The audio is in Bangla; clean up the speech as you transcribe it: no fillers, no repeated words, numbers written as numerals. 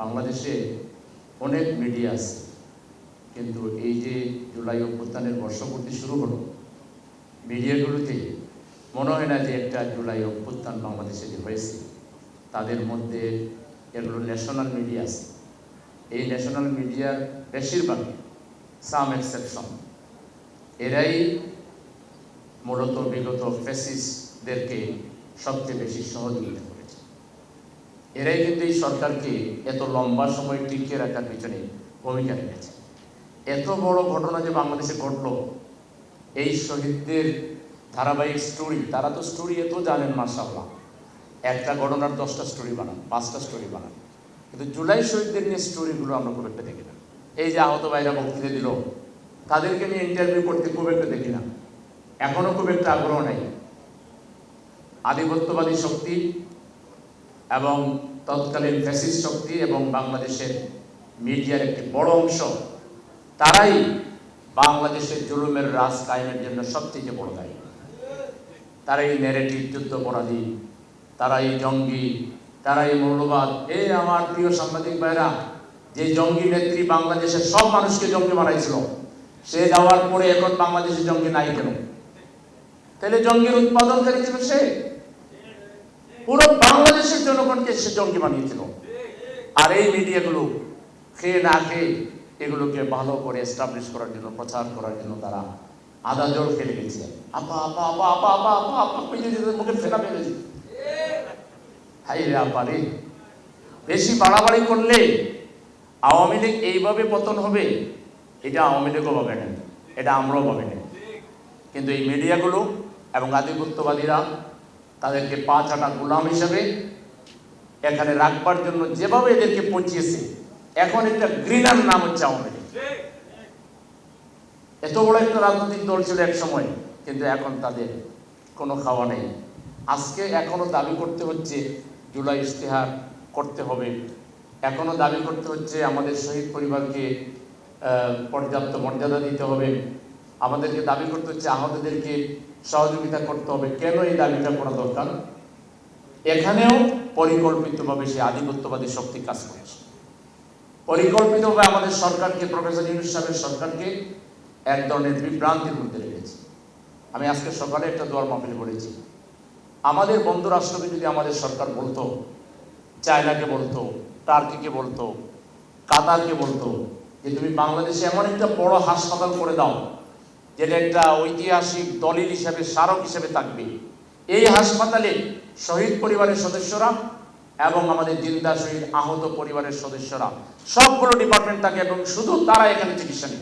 বাংলাদেশে অনেক মিডিয়া আছে, কিন্তু এই যে জুলাই অভ্যুত্থানের বর্ষপূর্তি শুরু হলো, মিডিয়াগুলোতে মনে হয় না যে একটা জুলাই অভ্যুত্থান বাংলাদেশে যে হয়েছে তাদের মধ্যে এগুলো ন্যাশনাল মিডিয়া আছে। এই ন্যাশনাল মিডিয়ার বেশিরভাগ, সাম এক্সেপশন, এরাই মূলত বিগত ফ্যাসিস্টদেরকে সবচেয়ে বেশি সহযোগিতা করেছে। এরাই কিন্তু এই সরকারকে এত লম্বা সময় টিকিয়ে রাখার পিছনে ভূমিকা রেখেছে। এত বড় ঘটনা যে বাংলাদেশে ঘটলো, এই শহীদদের ধারাবাহিক স্টোরি, তারা তো স্টোরি এত জানেন মাশাআল্লাহ, একটা ঘটনার 10টা স্টোরি বানান, 5টা স্টোরি বানান, কিন্তু জুলাই শহীদদের নিয়ে স্টোরিগুলো আমরা খুব একটা দেখি না। এই যে আহত ভাইরা বক্তৃতা দিল, তাদেরকে নিয়ে ইন্টারভিউ করতে খুব একটা দেখি না, এখনো খুব একটা আগ্রহ নেই। আধিপত্যবাদী শক্তি এবং তৎকালীন ফ্যাসিস্ট শক্তি এবং বাংলাদেশের মিডিয়ার একটি বড় অংশ, তারাই বাংলাদেশের জুলুমের রাজ কায়েমের জন্য সবচেয়ে বড় দায়ী। তারাই ন্যারেটিভ যুদ্ধাপরাধী, তারাই জঙ্গি, তারাই মৌলবাদ। আমার প্রিয় সাংবাদিক ভাইরা, যে জঙ্গি নেত্রী বাংলাদেশের সব মানুষকে জঙ্গি বানাইছিল, সে যাওয়ার পরে এখন বাংলাদেশে জঙ্গি নাই কেন? তাহলে জঙ্গির উৎপাদনকারী ছিল সে, পুরো বাংলাদেশের জনগণকে সে জঙ্গি বানিয়েছিল। আর এই মিডিয়াগুলো খেয়ে না খেয়ে এগুলোকে ভালো করে এস্টাবলিশ করার জন্য, প্রচার করার জন্য তারা আদা জল ফেলে গেছে। আপা আপা আপা আপা আপা আপা আপা মুখে ফেলা ফেলেছে। হাই রে আপা রে, বেশি বাড়াবাড়ি করলে আওয়ামী লীগ এইভাবে পতন হবে, এটা আওয়ামী লীগও ভাবে না, এটা আমরাও ভাবে না। কিন্তু এই মিডিয়াগুলো এবং আধিপত্যবাদীরা তাদেরকে 5 আনা গোলাম হিসেবে এখানে রাখবার জন্য যেভাবে এদেরকে পচিয়েছে, এখন একটা ঘৃণার নাম হচ্ছে আওয়ামী লীগ। এত বড় একটা রাজনৈতিক দল ছিল এক সময়, কিন্তু এখন তাদের কোনো খাওয়া নেই। আজকে এখনো দাবি করতে হচ্ছে জুলাই ইশতেহার করতে হবে, এখনো দাবি করতে হচ্ছে আমাদের শহীদ পরিবারকে পর্যাপ্ত মর্যাদা দিতে হবে, আমাদেরকে দাবি করতে হচ্ছে আহতদেরকে সহযোগিতা করতে হবে। কেন এই দাবিটা করা দরকার? এখানেও পরিকল্পিতভাবে সে আধিপত্যবাদী শক্তি কাজ করেছে। পরিকল্পিতভাবে আমাদের সরকারকে, প্রফেসর ইউনূস সাহেবের সরকারকে এক ধরনের বিভ্রান্তির মধ্যে রেখেছে। আমি আজকে সকালে একটা দোয়ার মাহফিল করেছি, আমাদের বন্ধু রাষ্ট্রকে যদি আমাদের সরকার বলতো, চায়নাকে বলতো, টার্কিকে বলতো, কাতারকে বলতো যে তুমি বাংলাদেশে এমন একটা বড় হাসপাতাল করে দাও যেটা একটা ঐতিহাসিক দলিল হিসেবে, স্মারক হিসেবে থাকবে, এই হাসপাতালে শহীদ পরিবারের সদস্যরা এবং আমাদের জিন্দা শহীদ আহত পরিবারের সদস্যরা সবগুলো ডিপার্টমেন্ট থাকে এবং শুধু তারা এখানে চিকিৎসা নিবে,